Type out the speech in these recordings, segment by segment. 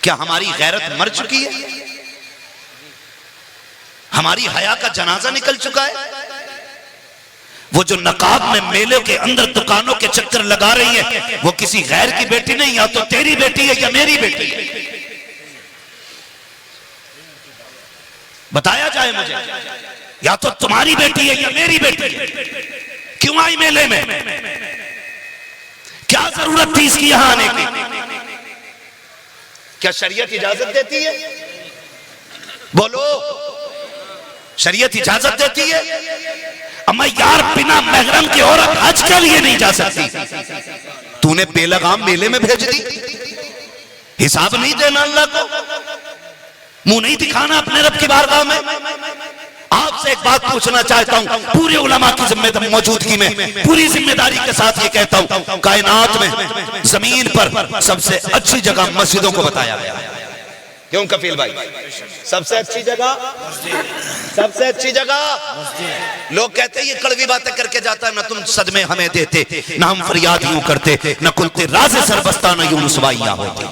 کیا ہماری غیرت مر چکی ہے؟ ہماری حیا کا جنازہ نکل چکا ہے؟ وہ جو نقاب میں میلے کے اندر دکانوں کے چکر لگا رہی ہے وہ کسی غیر کی بیٹی نہیں، یا تو تیری بیٹی ہے یا میری بیٹی ہے۔ بتایا جائے مجھے، یا تو تمہاری بیٹی ہے یا میری بیٹی ہے۔ کیوں آئی میلے میں؟ کیا ضرورت تھی اس کی یہاں آنے کی؟ کیا شریعت اجازت دیتی ہے؟ بولو، شریعت اجازت دیتی ہے؟ اما یار بنا محرم کی عورت حج کے لیے نہیں جا سکتی، تو نے بے لگام میلے میں بھیج دی؟ حساب نہیں دینا اللہ کو، منہ نہیں دکھانا اپنے رب کی بارگاہ میں۔ آپ سے ایک بات پوچھنا چاہتا ہوں، پورے علماء کی موجودگی میں پوری ذمہ داری کے ساتھ یہ کہتا ہوں، کائنات میں زمین پر سب سے اچھی جگہ مسجدوں کو بتایا گیا۔ کیوں کفیل بھائی؟ سب سے اچھی جگہ، سب سے اچھی جگہ۔ لوگ کہتے ہیں یہ کڑوی باتیں کر کے جاتا ہے، نہ تم صدمے ہمیں دیتے، نہ ہم فریاد یوں کرتے، نہ کلتے راز سربستہ، نہ یوں رسوائیاں ہوتی۔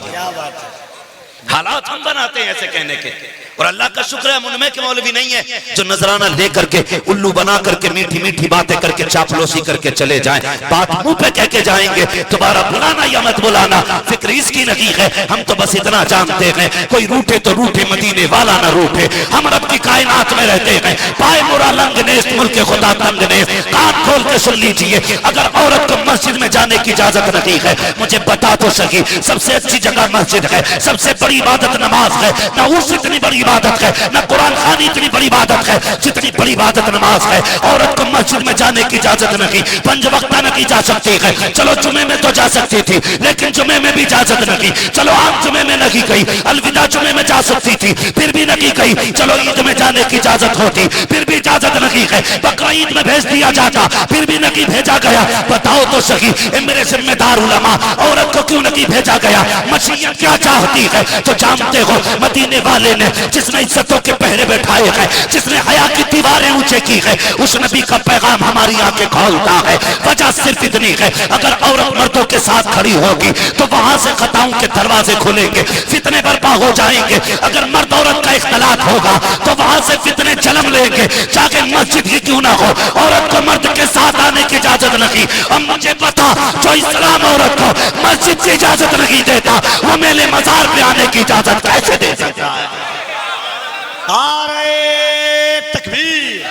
حالات ہم بناتے ہیں ایسے کہنے کے، اور اللہ کا شکر ہے منمے کے مولوی نہیں ہے جو نظرانہ لے کر کے الو بنا کر کے میٹھی میٹھی باتیں کر کے چاپلوسی کر کے چلے جائیں، بات منہ پہ کہہ کے جائیں گے دوبارہ بلانا یا مت بلانا فکر اس کی نہیں ہے۔ ہم تو بس اتنا جانتے ہیں کوئی روٹے تو روٹے مدینے والا نہ روٹے، ہم رب کی کائنات میں رہتے ہیں۔ پائے مرا لنگ نیست ملک خدا تنگ نیست، کان کھول کے سن لیجئے، اگر عورت کو مسجد میں جانے کی اجازت نہیں ہے مجھے بتا تو سکی، سب سے اچھی جگہ مسجد ہے، سب سے بڑی عبادت نماز ہے، نہ اس اتنی بڑی عبادت ہے، نہ قرآن خوانی اتنی بڑی عبادت ہے جتنی بڑی عبادت نماز ہے۔ عورت کو مسجد میں جانے کی اجازت نہیں، 5 وقتہ نہیں جا سکتی ہے، چلو جمعے میں تو جا سکتی تھی لیکن جمعے میں بھی اجازت نہیں، چلو آپ جمعے میں نہیں گئی، الوداع جمعے میں جا سکتی تھی پھر بھی نہیں گئی، چلو عید میں جانے کی اجازت ہوتی پھر بھی اجازت نہیں ہے، بقرعید میں بھیج دیا جاتا پھر بھی نہیں بھیجا گیا۔ بتاؤ تو صحیح اے میرے ذمہ دار علماء، عورت کو کیوں نہیں بھیجا گیا؟ مشیت کیا چاہتی ہے؟ تو جانتے ہو مدینے والے نے جس نے عزتوں کے پہرے بیٹھائے ہیں، جس نے حیا کی دیواریں اونچے کی ہے، اس نبی کا پیغام ہماری آنکھیں کھولتا ہے۔ وجہ صرف اتنی ہے اگر عورت مردوں کے ساتھ کھڑی ہوگی تو وہاں سے خطاؤں کے دروازے کھلیں گے، فتنے برپا ہو جائیں گے۔ اگر مرد عورت کا اختلاط ہوگا تو وہاں سے فتنے جنم لیں گے، چاہے مسجد ہی کیوں نہ ہو، عورت کو مرد کے ساتھ آنے کی اجازت نہیں۔ اب مجھے بتا جو اسلام عورت کو مسجد کی اجازت نہیں دیتا وہ میلے مزار پہ آنے کی اجازت کیسے دے سکتا ہے؟ نعرہ تکبیر،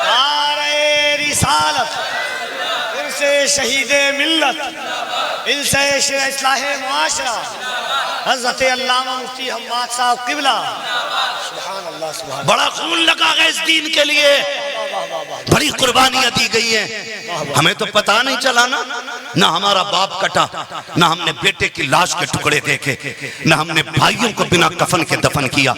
نعرہ رسالت، ان سے شہید ملت، ان سے اصلاح معاشرہ حضرت علامہ مفتی حماد صاحب قبلہ۔ سبحان اللہ، سبحان اللہ۔ بڑا خون لگا ہے اس دین کے لیے، بڑی قربانیاں دی گئی ہیں، ہمیں تو پتہ نہیں چلا نا، نہ ہمارا باپ کٹا، نہ ہم نے بیٹے کی لاش کے ٹکڑے دیکھے، نہ ہم نے بھائیوں کو بنا کفن کے دفن کیا،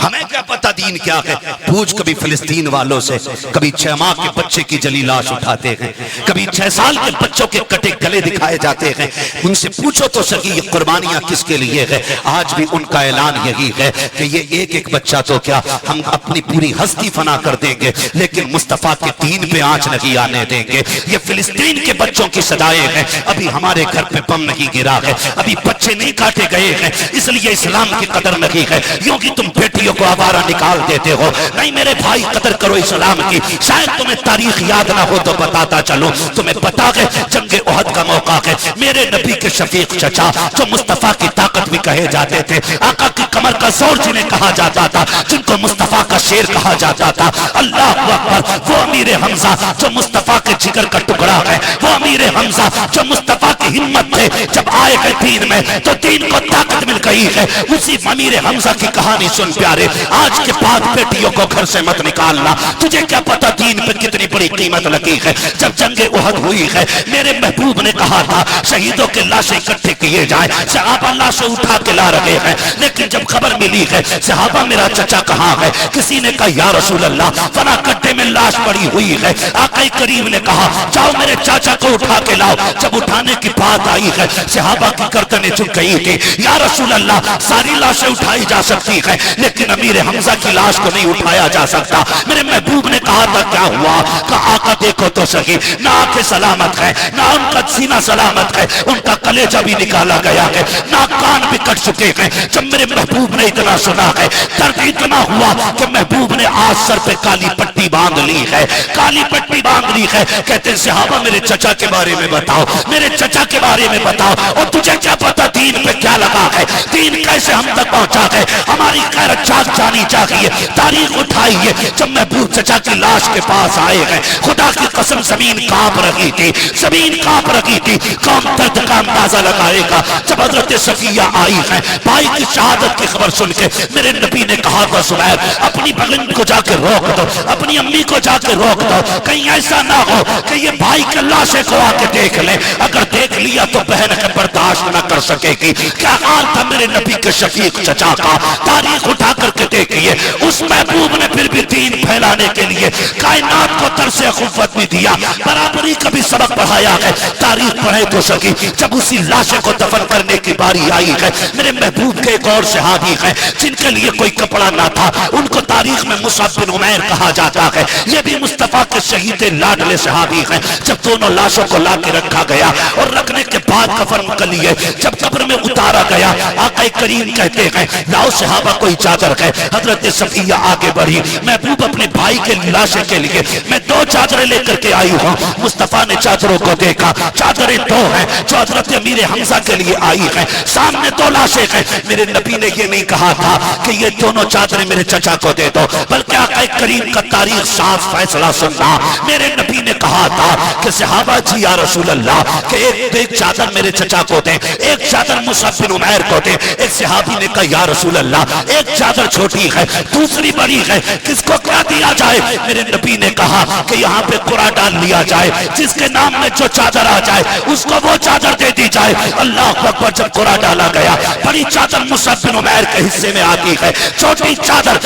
ہمیں کیا پتہ دین کیا ہے؟ پوچھ کبھی فلسطین والوں سے، کبھی 6 ماہ کے بچے کی جلی لاش اٹھاتے ہیں، کبھی 6 سال کے بچوں کے کٹے گلے دکھائے جاتے ہیں، ان سے پوچھو تو سکی یہ قربانیاں کس کے لیے ہے؟ آج بھی ان کا اعلان یہی ہے کہ یہ ایک ایک بچہ تو کیا ہم اپنی پوری ہستی فنا کر دیں گے لیکن مصطفیٰ کے دین پہ آنچ نہیں آنے دیں گے۔ یہ فلسطین کے بچوں کی صدائیں ہیں، ابھی ہمارے گھر پہ بم نہیں گرا ہے، ابھی بچے نہیں کاٹے گئے ہیں، اس لیے اسلام کی قدر نہیں ہے۔ یوں کہ تم بیٹیوں کو آوارہ نکال دیتے ہو، نہیں میرے بھائی قدر کرو اسلام کی۔ شاید تمہیں تاریخ یاد نہ ہو تو بتاتا چلو، تمہیں پتا ہے جنگ احد کا موقع ہے، میرے نبی کے شفیق چچا جو مصطفیٰ کی طاقت بھی کہے جاتے تھے، آقا کی کمر کا زور جنہیں کہا جاتا تھا، جن کو مصطفیٰ کا شیر کہا جاتا تھا، اللہ اکبر، وہ امیر حمزہ جو مصطفیٰ کے جگر کا ٹکڑا ہے، وہ امیر حمزہ جو مصطفیٰ کی ہمت تھے، جب آئے گئے دین میں تو دین کو طاقت مل گئی ہے۔ اسی امیر حمزہ کی کہانی سن پیارے، آج کے بعد بیٹیوں کو گھر سے مت نکالنا، تجھے کیا پتا دین پہ کتنی بڑی قیمت لگی ہے۔ جب جنگ احد ہوئی ہے میرے محبوب نے کہا تھا شہیدوں کے لاشیں اکٹھے کیے جائیں، صحابہ لاشیں اٹھا کے لا رہے ہیں، لیکن جب خبر ملی ہے صحابہ میرا چچا کہاں ہے، کسی نے کہا یا رسول اللہ فلاں گڈھے میں لاش پڑی ہوئی ہے، آقا کریم نے کہا جاؤ میرے چاچا کو اٹھا کے لاؤ. جب اٹھانے کی بات آئی ہے صحابہ کی گردنیں جھک گئی تھی. یا رسول اللہ ساری لاشیں اٹھائی جا سکتی ہیں لیکن امیر حمزہ کی لاش کو نہیں اٹھایا جا سکتا. میرے محبوب نے کہا تھا کیا ہوا؟ کہا آقا دیکھو تو صحیح، نہ آنکھیں سلامت ہے، نہ ان کا سینہ سلامت ہے، ان کا کلیجہ بھی نکالا گیا ہے، نہ کان بھی کٹ چکے ہیں. جب میرے محبوب نے اتنا سنا ہے درد اتنا ہوا کہ محبوب نے آج سر پہ کالی پٹی باندھ لی ہے، کالی پٹی باندھ لی ہے. کہتے ہیں صحابہ میرے چچا کے بارے میں بتاؤ، میرے چچا کے بارے میں بتاؤ. اور تجھے کیا پتا دین پہ کیا لگا ہے، دین کیسے ہم تک پہنچا ہے؟ ہماری غیرت جاگ جانی چاہیے، تاریخ اٹھائیے. جب محبوب چچا کی لاش کے پاس آئے ہیں خدا کی قسم زمین کانپ رہی تھی، زمین کانپ رہی تھی. کون درد کا اندازہ لگائے گا؟ جب حضرت صفیہ آئی ہے بھائی کی شہادت کی خبر سن کے میرے نبی نے کہا تھا زبیر اپنی بہن کو جا کے روک دو، اپنی امی کو جا کے روک دو، کہیں ایسا نہ ہو کہ یہ بھائی کے لاشے کو آ کے دیکھ لے. اگر دیکھ لیا تو بہن کے برداشت نہ کر سکے گی. کیا حال تھا میرے نبی کے شفیق چچا کا؟ تاریخ اٹھا کر کے دیکھیے. اس محبوب نے پھر بھی دین پھیلانے کے لیے کائنات کو طرز اخوت بھی دیا، برابری کا بھی سبق پڑھایا ہے. تاریخ پڑھے تو سکی. جب اسی لاشے کو دفن کرنے کی باری آئی ہے میرے محبوب کے ایک اور صحابی ہیں جن کے لیے کوئی کپڑا نہ تھا، ان کو تاریخ میں مصعب بن عمیر کہا جاتا ہے. یہ بھی مصطفیٰ کے شہید لاڈلے صحابی ہیں. جب دونوں لاشوں کو لا کے رکھا گیا اور رکھنے کے بعد کفن کر لیے جب قبر میں اتارا گیا آقا کریم کہتے ہیں لاؤ صحابہ کوئی چادر ہے. حضرت صفیہ آگے بڑھی، محبوب اپنے بھائی کے لاشے کے لیے میں 2 چادریں لے کر کے آئی ہوں. مصطفیٰ نے چادروں کو دیکھا، چادریں 2 ہیں جو حضرت امیر حمزہ کے لیے آئی ہیں، سامنے 2 لاشیں ہیں. میرے نبی نے یہ نہیں کہا تھا کہ یہ دونوں چادریں میرے چچا کو دے دو، بلکہ آقا کریم کا تاریخ صاف فیصلہ سننا. میرے نبی نے کہا تھا کہ صحابہ جی یا رسول اللہ کہ ایک چادر میرے چچا کو دیں، ایک چادر مصعب بن عمیر کو دیں. ایک صحابی نے کہا یا رسول اللہ ایک چادر چھوٹی ہے دوسری بڑی ہے، کس کو کیا دیا جائے؟ میرے نبی نے کہا کہ یہاں پہ قرآن ڈال لیا جائے، جس کے نام میں جو چادر آ جائے اس کو وہ چادر دے دی جائے. اللہ اکبر. جب قرآن ڈالا گیا بڑی چادر مصعب بن عمیر کے حصے میں آتی ہے، چھوٹی چادر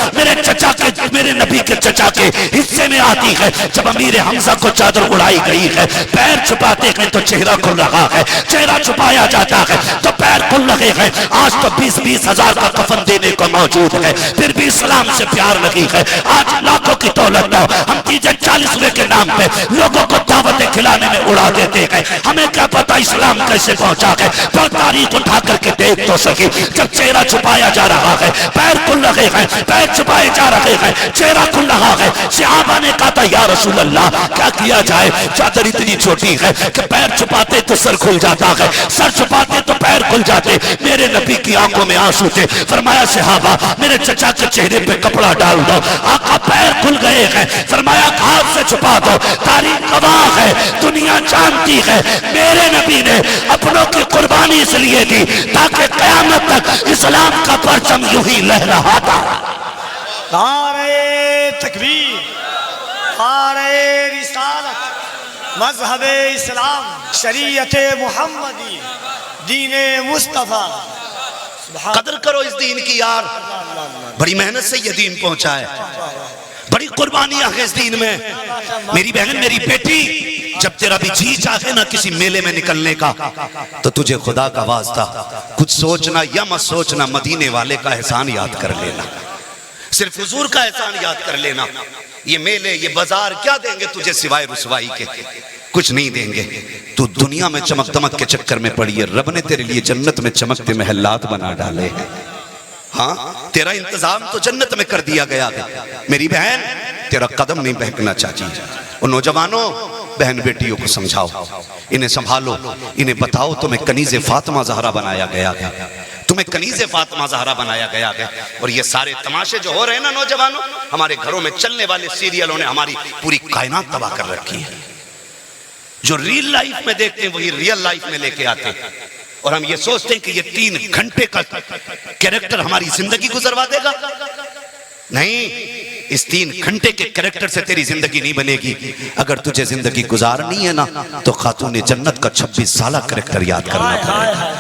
میرے نبی کے چچا کے حصے میں آتی ہے. جب امیر حمزہ کو چادر اڑائی گئی ہے پیر چھپاتے ہیں تو چہرہ کھل رہا ہے، چہرہ چھپایا جاتا ہے تو پیر کھل رہے ہیں. آج تو 20-20 ہزار کا کفن دینے کو موجود ہے، پھر بھی اسلام سے پیار لگی ہے. آج لاکھوں کی دولت دو، ہم 40 کے نام پہ لوگوں کو دعوتیں کھلانے میں اڑا دیتے ہیں. ہمیں کیا پتا اسلام کیسے پہنچا ہے؟ پر تاریخ اٹھا کر کے دیکھ تو سکی. جب چہرہ چھپایا جا رہا ہے پیر کھل رہے ہیں، پیر چھپائے جا رہے ہیں، چہرہ کھل رہا ہے. صحابہ نے کہا تھا یا رسول اللہ کیا کیا جائے؟ چادر اتنی چھوٹی ہے کہ پیر چھپاتے تو سر کھل جاتا ہے، سر چھپاتے تو پیر کھل جاتے. میرے نبی کی آنکھوں میں آنسو تھے. فرمایا صحابہ میرے چچا کے چہرے پہ کپڑا ڈال دو. آقا پیر کھل گئے ہیں. فرمایا ہاتھ سے چھپا دو. تاریخ گواہ ہے، دنیا جانتی ہے میرے نبی نے اپنوں کی قربانی اس لیے دی تاکہ قیامت تک اسلام کا پرچم یوں ہی لہراتا. نعرہ تکبیر، نعرہ رسالت، مذہب اسلام، شریعت محمدی، دین مصطفیٰ. قدر کرو اس دین کی یار، بڑی محنت سے یہ دین پہنچا ہے، بڑی قربانیاں ہیں اس دین میں. میری بہن میری بیٹی جب تیرا بھی جی چاہے نا کسی میلے میں نکلنے کا تو تجھے خدا کا واسطہ کچھ سوچنا یا مت سوچنا، مدینے والے کا احسان یاد کر لینا، صرف حضور کا احسان یاد کر لینا. یہ میلے یہ بازار کیا دیں گے تجھے سوائے رسوائی کے؟ کچھ نہیں دیں گے. تو دنیا میں چمک دمک کے چکر میں پڑی ہے، رب نے تیرے لیے جنت میں چمکتے محلات بنا ڈالے ہیں. ہاں تیرا انتظام تو جنت میں کر دیا گیا ہے. میری بہن تیرا قدم نہیں بہکنا چاہیے. اور نوجوانوں بہن بیٹیوں کو سمجھاؤ، انہیں سنبھالو، انہیں بتاؤ تمہیں کنیز فاطمہ زہرا بنایا گیا ہے، تمہیں کنیز فاطمہ زہرا بنایا گیا ہے. اور یہ سارے تماشے جو ہو رہے ہیں نا نوجوانوں، ہمارے گھروں میں چلنے والے سیریلوں نے ہماری پوری کائنات تباہ کر رکھی ہے. جو ریل لائف میں دیکھتے ہیں وہی ریل لائف میں لے کے آتے ہیں. اور ہم یہ سوچتے ہیں کہ یہ 3 گھنٹے کا کریکٹر ہماری زندگی گزروا دے گا. نہیں، اس 3 گھنٹے کے کریکٹر سے تیری زندگی نہیں بنے گی. اگر تجھے زندگی گزارنی ہے نا تو خاتون جنت کا 26 سالہ کریکٹر یاد کرنا پڑے گا.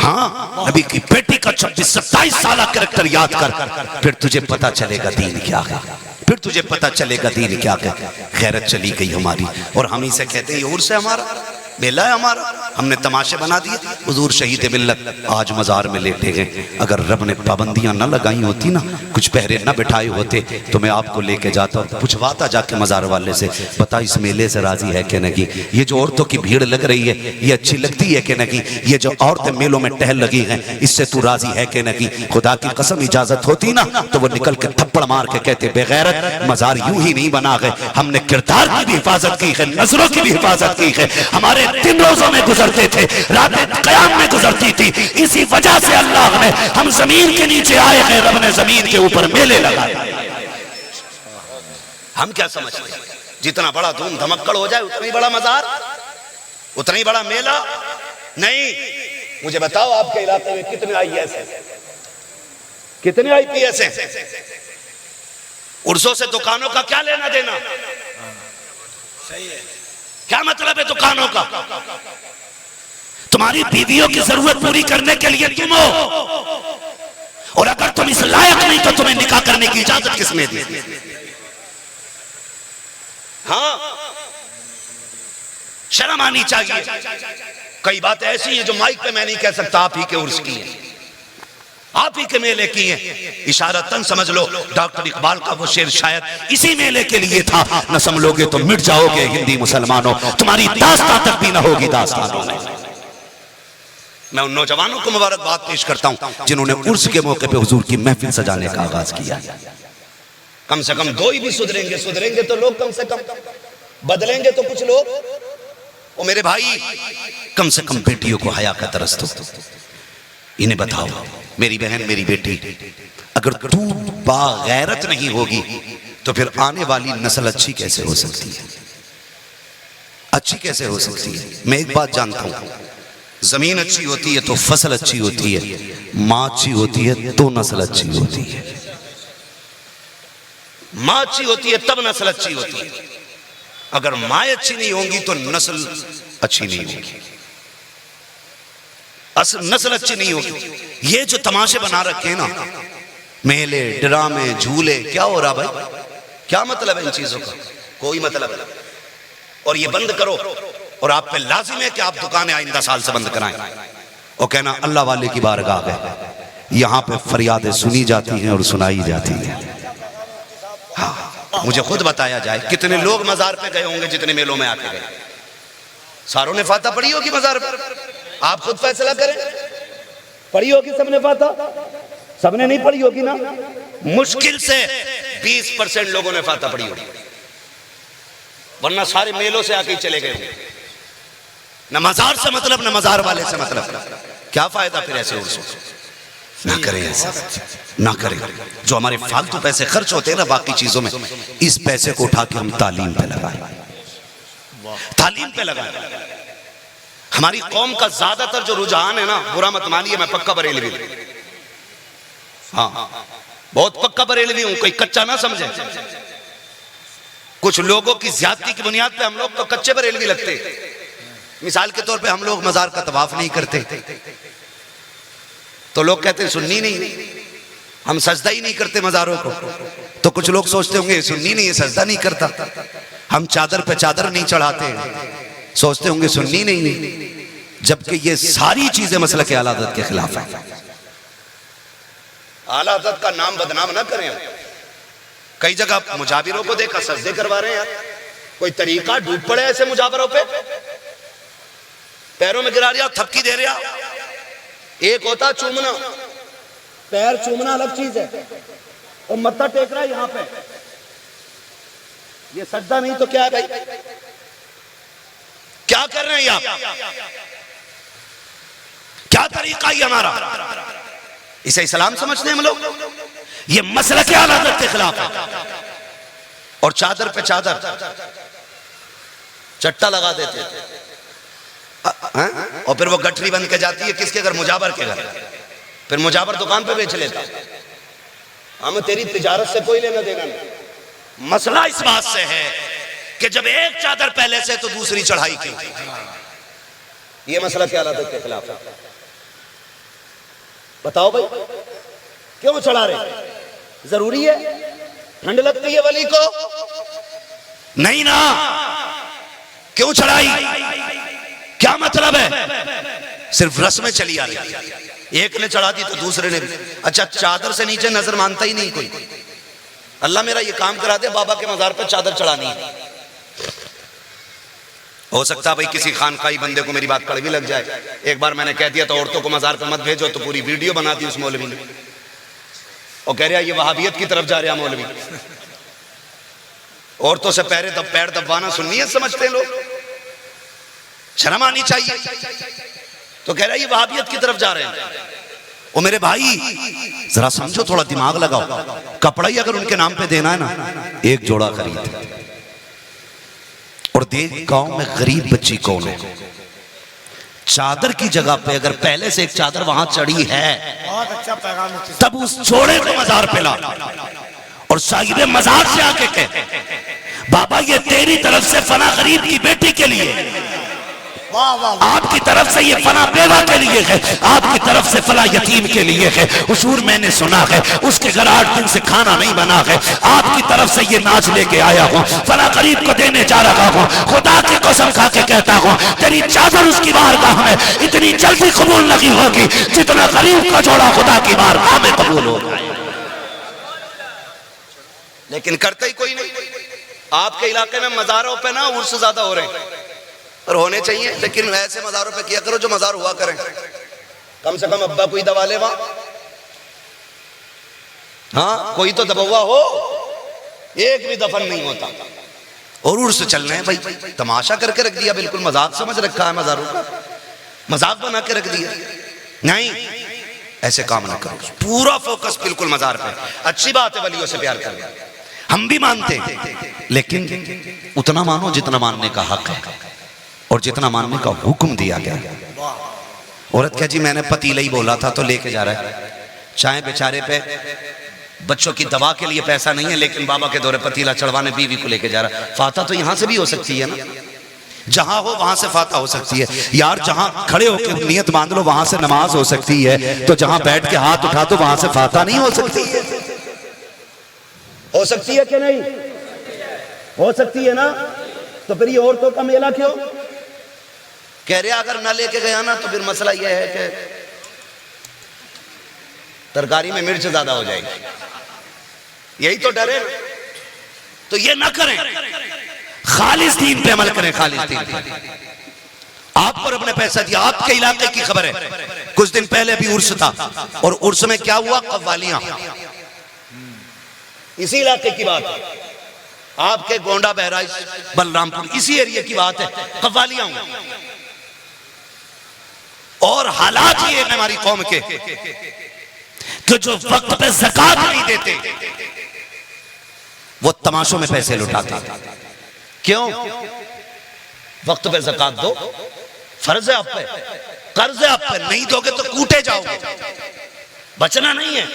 ہاں نبی کی بیٹی کا 26-27 سالہ کریکٹر یاد کر، پھر تجھے پتا چلے گا دین کیا ہے. پھر تجھے پتہ چلے گا دین کیا کہ غیرت چلی گئی ہماری. اور ہم ہی سے کہتے ہیں یہ عرس ہے ہمارا, میلہ ہے ہمارا, ہم نے تماشے بنا دیے. حضور شہید ملت آج مزار میں لیٹے گئے. اگر رب نے پابندیاں نہ لگائی ہوتی نا, کچھ پہرے نہ بٹھائے ہوتے, تو میں آپ کو لے کے جاتا اور پوچھواتا جا کے مزار والے سے, بتا اس میلے سے راضی ہے کہ نہیں, یہ جو عورتوں کی بھیڑ لگ رہی ہے یہ اچھی لگتی ہے کہ نہیں, یہ جو عورتیں میلوں میں ٹہل لگی ہیں اس سے تو راضی ہے کہ نہیں. خدا کی قسم اجازت ہوتی نا تو وہ نکل کے تھپڑ مار کے کہتے بے غیرت, مزار یوں ہی نہیں بنا گئے, ہم نے کردار کی بھی حفاظت کی ہے, نظروں کی بھی حفاظت کی ہے. ہمارے دن روزوں میں گزرتے تھے, راتیں قیام میں گزرتی تھی, اسی وجہ سے اللہ نے ہم زمین کے نیچے آئے ہیں, رب نے زمین کے اوپر میلے لگائے. ہم کیا سمجھتے ہیں جتنا بڑا دھوم دھمکڑ ہو جائے اتنا ہی بڑا مزار, اتنا ہی بڑا میلہ نہیں. مجھے بتاؤ آپ کے علاقے میں کتنے آئی ایس ہیں, کتنے آئی پی ایس ہیں؟ عرسوں سے دکانوں کا کیا لینا دینا؟ کیا مطلب ہے دکانوں کا؟ تمہاری بیویوں کی ضرورت پوری کرنے کے لیے تم ہو, اور اگر تم اس لائق نہیں تو تمہیں نکاح کرنے کی اجازت کس نے دی؟ ہاں شرم آنی چاہیے. کئی باتیں ایسی ہیں جو مائک پہ میں نہیں کہہ سکتا, آپ ہی کے عرس کی ہیں, آپ ہی کے میلے کی ہیں. اشارتاً سمجھ لو ڈاکٹر اقبال کا وہ شعر شاید اسی میلے کے لیے تھا, نہ سنبھلو گے تو مٹ جاؤ گے ہندی مسلمانوں, تمہاری داستان تک بھی نہ ہوگی داستانوں میں. میں ان نوجوانوں کو مبارکباد پیش کرتا ہوں جنہوں نے عرس کے موقع پہ حضور کی محفل سجانے کا آغاز کیا. کم سے کم دو ہی بھی سدھریں گے تو لوگ کم سے کم بدلیں گے تو کچھ لوگ. او میرے بھائی, کم سے کم بیٹیوں کو حیا کا درس دو, انہیں بتاؤ میری بہن میری بیٹی, اگر تو باغیرت نہیں ہوگی تو پھر آنے والی نسل اچھی کیسے ہو سکتی ہے, اچھی کیسے ہو سکتی ہے؟ میں ایک بات جانتا ہوں, زمین اچھی ہوتی ہے تو فصل اچھی ہوتی ہے, ماں اچھی ہوتی ہے تو نسل اچھی ہوتی ہے. ماں اچھی ہوتی ہے تب نسل اچھی ہوتی ہے, اگر مائیں اچھی نہیں ہوں گی تو نسل اچھی نہیں ہوگی, نسل اچھی نہیں ہوگی. یہ جو تماشے بنا رکھے ہیں نا, میلے ڈرامے جھولے, کیا ہو رہا بھائی, کیا مطلب ہے ان چیزوں کا؟ کوئی مطلب نہیں. اور یہ بند کرو, اور آپ پہ لازم ہے کہ آپ دکانیں آئندہ سال سے بند کرائیں, اور کہنا اللہ والے کی بارگاہ گئے, یہاں پہ فریادیں سنی جاتی ہیں اور سنائی جاتی ہیں. ہاں مجھے خود بتایا جائے کتنے لوگ مزار پہ گئے ہوں گے جتنے میلوں میں آتے گئے. ساروں نے فاتحہ پڑھی ہوگی مزار پر, آپ خود فیصلہ کریں, پڑھی ہوگی سب نے فاتحہ؟ سب نے نہیں پڑھی ہوگی نا, مشکل سے 20% لوگوں نے فاتحہ پڑھی ہوگی, ورنہ سارے میلوں سے آ کے چلے گئے ہوں. نہ مزار سے مطلب نہ مزار والے سے مطلب, کیا فائدہ پھر ایسے عرصوں؟ نہ کریں ایسا, نہ کریں. جو ہمارے فالتو پیسے خرچ ہوتے ہیں نا باقی چیزوں میں, اس پیسے کو اٹھا کے ہم تعلیم پہ لگائیں, تعلیم پہ لگائیں. ہماری قوم کا زیادہ تر جو رجحان ہے نا, برا مت مانیے, میں پکا بریلوی ہوں, ہاں بہت پکا بریلوی ہوں, کوئی کچا نہ سمجھے. کچھ لوگوں کی زیادتی کی بنیاد پہ ہم لوگ تو کچے بریلوی لگتے ہیں. مثال کے طور پہ ہم لوگ مزار کا طواف نہیں کرتے تو لوگ کہتے ہیں سنی نہیں, ہم سجدہ ہی نہیں کرتے مزاروں کو, تو کچھ لوگ سوچتے ہوں گے سنی نہیں ہے سجدہ نہیں کرتا. ہم چادر پہ چادر نہیں چڑھاتے, سوچتے ہوں گے سنی نہیں ہے, جبکہ یہ ساری چیزیں مسلک اعلیٰ حضرت کے خلاف ہیں. اعلیٰ حضرت کا نام بدنام نہ کریں. کئی جگہ مجابروں کو دیکھا سجدے کروا رہے ہیں یار, کوئی طریقہ ڈوب پڑے ایسے مجابروں پہ, پیروں میں گرا رہا تھپکی دے رہا. ایک ہوتا چومنا, پیر چومنا الگ چیز ہے, اور متھا ٹیک رہا ہے یہاں پہ, یہ سجدہ نہیں تو کیا ہے بھائی؟ کیا کر رہے ہیں آپ؟ کیا طریقہ یہ ہمارا؟ اسے اسلام سمجھتے ہیں ہم لوگ؟ یہ مسلک اعلیٰ حضرت کے خلاف ہے. اور چادر پہ چادر چٹا لگا دیتے اور پھر وہ گٹھری بن کے جاتی ہے کس کے گھر؟ مجابر کے گھر. پھر مجابر دکان پہ بیچ لیتا, ہمیں تیری تجارت سے کوئی لینا دینا نہیں. مسئلہ اس بات سے ہے کہ جب ایک چادر پہلے سے تو دوسری چڑھائی کیوں؟ یہ مسئلہ کیا اعلیٰ حضرت کے خلاف ہے؟ بتاؤ بھائی, کیوں چڑھا رہے؟ ضروری ہے؟ ٹھنڈ لگتی ہے ولی کو؟ نہیں نا. کیوں چڑھائی؟ کیا مطلب ہے؟ صرف رسمیں چلی آ رہی. ایک نے چڑھا دی تو دوسرے نے بھی. اچھا چادر سے نیچے نظر مانتا ہی نہیں کوئی. اللہ میرا یہ کام کرا دے، بابا کے مزار پہ چادر چڑھانی ہے. ہو سکتا ہے بھائی کسی خانقاہی بندے کو میری بات کڑوی لگ جائے. ایک بار میں نے کہہ دیا تو عورتوں کو مزار پہ مت بھیجو، تو پوری ویڈیو بنا دی اس مولوی نے، اور کہہ رہا یہ وہابیت کی طرف جا رہا مولوی. عورتوں سے پیر دبوانا سنیت سمجھتے ہیں لوگ، شرم آنی چاہیے. تو کہہ رہا یہ وہابیت کی طرف جا رہے ہیں. او میرے بھائی ذرا سمجھو، تھوڑا دماغ لگاؤ. کپڑا ہی اگر ان کے نام پہ دینا ہے نا، ایک جوڑا خرید اور دیکھ گاؤں میں غریب بچی کون ہے. چادر کی جگہ پہ اگر پہلے سے ایک چادر وہاں چڑھی ہے، بہت اچھا پیغام ہے. تب اس جوڑے کو مزار پہ لا اور صاحب مزار سے آ کے کہے بابا یہ تیری طرف سے فلاں غریب کی بیٹی کے لیے، واہ واہ. آپ کی طرف سے یہ فلاں بیوہ کے لیے ہے، آپ کی طرف سے فلاں یتیم کے لیے ہے. حضور میں نے سنا ہے اس کے گھر 8 دن سے کھانا نہیں بنا ہے، آپ کی طرف سے یہ ناچ لے کے آیا ہوں، فلاں غریب کو دینے جا رہا ہوں. خدا کی قسم کھا کے کہتا ہوں تیری چادر اس کی بارگاہ میں اتنی جلدی قبول نہیں ہوگی جتنا غریب کا جوڑا خدا کی بارگاہ میں قبول ہوگا. لیکن کرتا ہی کوئی نہیں. آپ کے علاقے میں مزاروں پہ نا عرس زیادہ ہو رہے ہیں، اور ہونے چاہیے، لیکن ایسے مزاروں پہ کیا کرو جو مزار ہوا کریں. کم سے کم ابا کوئی دبا لے وہاں، ہاں کوئی تو دبوا ہو. ایک بھی دفن نہیں ہوتا. اور عرس چل رہے ہیں بھائی، تماشا کر کے رکھ دیا، بالکل مذاق سمجھ رکھا ہے مزاروں کا، مذاق بنا کے رکھ دیا. نہیں ایسے کام نہ کرو، پورا فوکس بالکل مزار پہ. اچھی بات ہے ولیوں سے پیار کرنا، ہم بھی مانتے ہیں، لیکن اتنا مانو جتنا ماننے کا حق ہے اور جتنا ماننے کا حکم دیا گیا. عورت کہا جی میں نے پتیلہ ہی بولا تھا تو لے کے جا رہا ہے. چاہے بیچارے پہ بچوں کی دوا کے لیے پیسہ نہیں ہے، لیکن بابا کے دورے پتیلہ چڑھوانے بیوی کو لے کے جا رہا ہے. فاتح تو یہاں سے بھی ہو سکتی ہے نا، جہاں ہو وہاں سے فاتح ہو سکتی ہے. یار جہاں کھڑے ہو کے نیت باندھ لو وہاں سے نماز ہو سکتی ہے، تو جہاں بیٹھ کے ہاتھ اٹھا دو وہاں سے فاتح نہیں ہو سکتی ہے؟ ہو سکتی ہے کہ نہیں؟ ہو سکتی ہے نا. تو پھر یہ عورتوں کا میلہ کیوں؟ کہہ رہے اگر نہ لے کے گیا نا تو پھر مسئلہ یہ ہے کہ ترکاری میں مرچ زیادہ ہو جائے گی. یہی تو ڈر ہے. تو یہ نہ کریں، خالص دین پہ عمل کریں. خالص دین پہ. آپ پر اپنے پیسہ دیا، آپ کے علاقے کی خبر ہے. کچھ دن پہلے بھی عرس تھا، اور عرس میں کیا ہوا؟ قوالیاں. اسی علاقے کی بات ہے، آپ کے گونڈا بہرائچ بلرام پور اسی ایریے کی بات ہے. قوالیاں ہوں، اور حالات یہ ہیں ہماری قوم کے کہ جو وقت پہ زکوٰۃ نہیں دیتے وہ تماشوں میں پیسے لٹاتے. کیوں؟ وقت پہ زکوٰۃ دو، فرض ہے آپ پہ، قرض ہے آپ پہ. نہیں دو گے تو کوٹے جاؤ گے، بچنا نہیں ہے.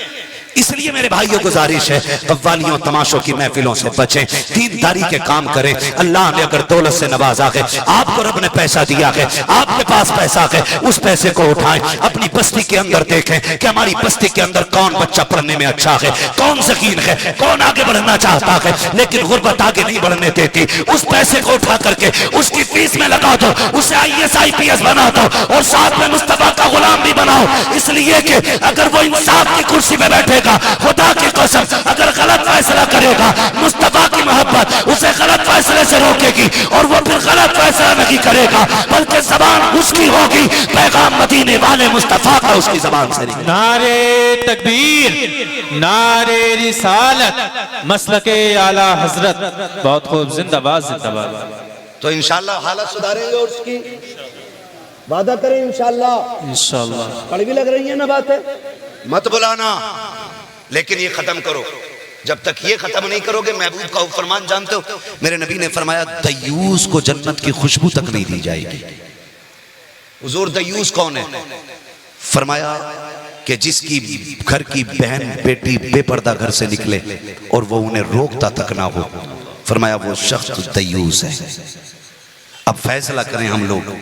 اس لیے میرے بھائیوں گزارش ہے قوالیوں تماشوں کی محفلوں سے بچیں، دینداری کے کام کریں. اللہ نے اگر دولت سے نوازا ہے، آپ کو رب نے پیسہ دیا ہے، آپ کے پاس پیسہ ہے، اس پیسے کو اٹھائیں. اپنی بستی کے اندر دیکھیں کہ ہماری بستی کے اندر کون بچہ پڑھنے میں اچھا ہے، کون ذکین ہے، کون آگے بڑھنا چاہتا ہے لیکن غربت آگے نہیں بڑھنے دیتی. اس پیسے کو اٹھا کر کے اس کی فیس میں لگا دو، اسے IAS IPS بنا دو، اور ساتھ میں مصطفیٰ کا غلام بھی بناؤ. اس لیے کہ اگر وہ انصاف کی کرسی میں بیٹھے گا، خدا کی قسم اگر غلط فیصلہ کرے گا، مصطفیٰ کی محبت اسے غلط فیصلے سے روکے گی، اور وہ پھر غلط فیصلہ نہیں کرے گا بلکہ زبان اس کی ہوگی پیغام مدینے والے مصطفیٰ کا اس کی زبان سے. نعرے تکبیر، نعرے رسالت، مسلک اعلی حضرت. بہت خوب، زندہ باد زندہ باد. تو انشاءاللہ حالت سدھاریں گے، اور اس کی وعدہ کریں انشاءاللہ. انشاءاللہ. کڑوی لگ رہی ہے نا باتیں، مت بلانا، لیکن یہ ختم کرو. جب تک یہ ختم نہیں کرو گے، محبوب کا فرمان جانتے ہو، میرے نبی نے فرمایا دیوس کو جنت کی خوشبو تک نہیں دی جائے گی. حضور دیوس کون ہے؟ فرمایا کہ جس کی گھر کی بہن بیٹی بے پردہ گھر سے نکلے اور وہ انہیں روکتا تک نہ ہو، فرمایا وہ شخص دیوس ہے. اب فیصلہ کریں ہم لوگ،